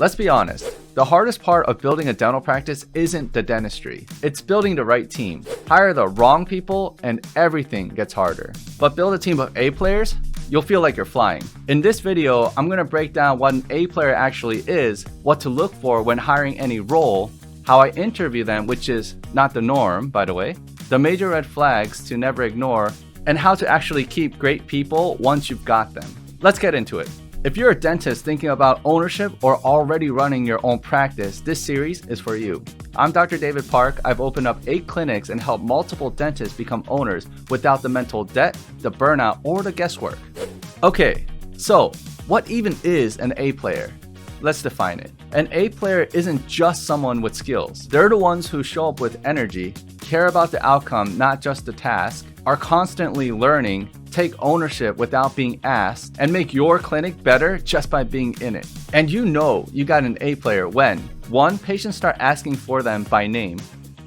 Let's be honest, the hardest part of building a dental practice isn't the dentistry. It's building the right team. Hire the wrong people and everything gets harder. But build a team of A players, you'll feel like you're flying. In this video, I'm gonna break down what an A player actually is, what to look for when hiring any role, how I interview them, which is not the norm, by the way, the major red flags to never ignore, and how to actually keep great people once you've got them. Let's get into it. If you're a dentist thinking about ownership or already running your own practice, this series is for you. I'm Dr. David Park. I've opened up 8 clinics and helped multiple dentists become owners without the mental debt, the burnout, or the guesswork. Okay, so what even is an A player? Let's define it. An A player isn't just someone with skills. They're the ones who show up with energy, care about the outcome, not just the task, are constantly learning, take ownership without being asked, and make your clinic better just by being in it. And you know you got an A player when 1. Patients start asking for them by name,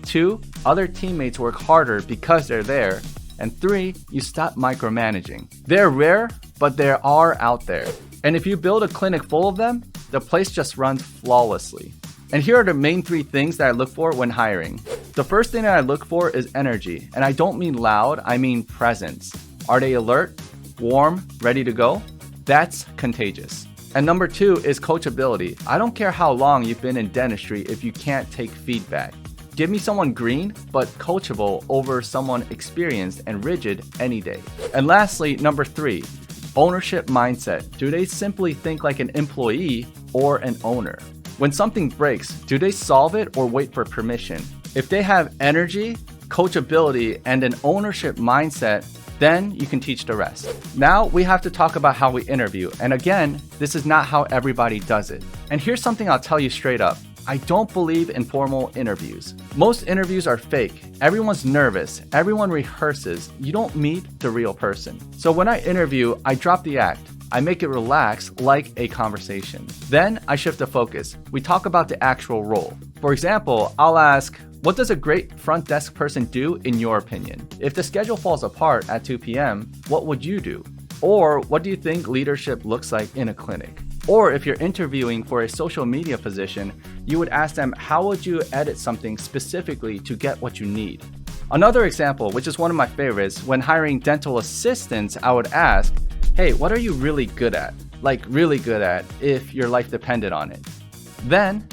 2. Other teammates work harder because they're there, and 3. You stop micromanaging. They're rare, but they are out there. And if you build a clinic full of them, the place just runs flawlessly. And here are the main 3 things that I look for when hiring. The first thing that I look for is energy, and I don't mean loud, I mean presence. Are they alert, warm, ready to go? That's contagious. And number 2 is coachability. I don't care how long you've been in dentistry if you can't take feedback. Give me someone green, but coachable over someone experienced and rigid any day. And lastly, number 3, ownership mindset. Do they simply think like an employee or an owner? When something breaks, do they solve it or wait for permission? If they have energy, coachability, and an ownership mindset, then you can teach the rest. Now we have to talk about how we interview. And again, this is not how everybody does it. And here's something I'll tell you straight up. I don't believe in formal interviews. Most interviews are fake. Everyone's nervous. Everyone rehearses. You don't meet the real person. So when I interview, I drop the act. I make it relax like a conversation. Then I shift the focus. We talk about the actual role. For example, I'll ask, what does a great front desk person do in your opinion? If the schedule falls apart at 2 p.m., what would you do? Or what do you think leadership looks like in a clinic? Or if you're interviewing for a social media position, you would ask them, how would you edit something specifically to get what you need? Another example, which is one of my favorites, when hiring dental assistants, I would ask, hey, what are you really good at? Like really good at if your life depended on it. Then,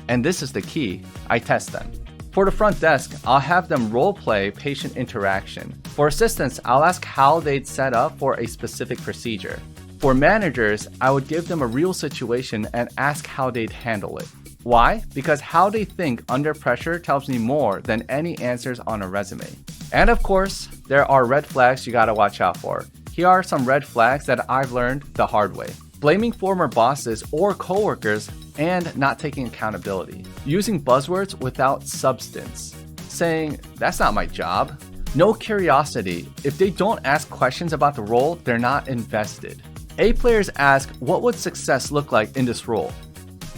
and this is the key, I test them. For the front desk, I'll have them role play patient interaction. For assistants, I'll ask how they'd set up for a specific procedure. For managers, I would give them a real situation and ask how they'd handle it. Why? Because how they think under pressure tells me more than any answers on a resume. And of course, there are red flags you gotta watch out for. Here are some red flags that I've learned the hard way. Blaming former bosses or coworkers and not taking accountability. Using buzzwords without substance. Saying, that's not my job. No curiosity. If they don't ask questions about the role, they're not invested. A players ask, what would success look like in this role?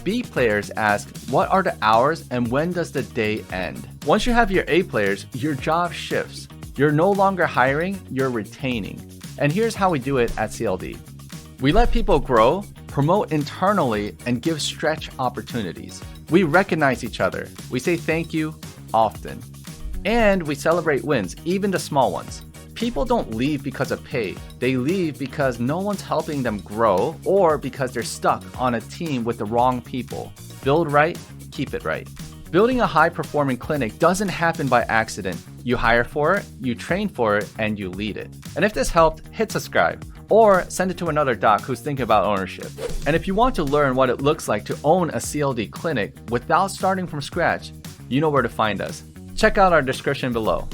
B players ask, what are the hours and when does the day end? Once you have your A players, your job shifts. You're no longer hiring, you're retaining. And here's how we do it at CLD. We let people grow, promote internally, and give stretch opportunities. We recognize each other. We say thank you often. And we celebrate wins, even the small ones. People don't leave because of pay. They leave because no one's helping them grow or because they're stuck on a team with the wrong people. Build right, keep it right. Building a high-performing clinic doesn't happen by accident. You hire for it, you train for it, and you lead it. And if this helped, hit subscribe or send it to another doc who's thinking about ownership. And if you want to learn what it looks like to own a CLD clinic without starting from scratch, you know where to find us. Check out our description below.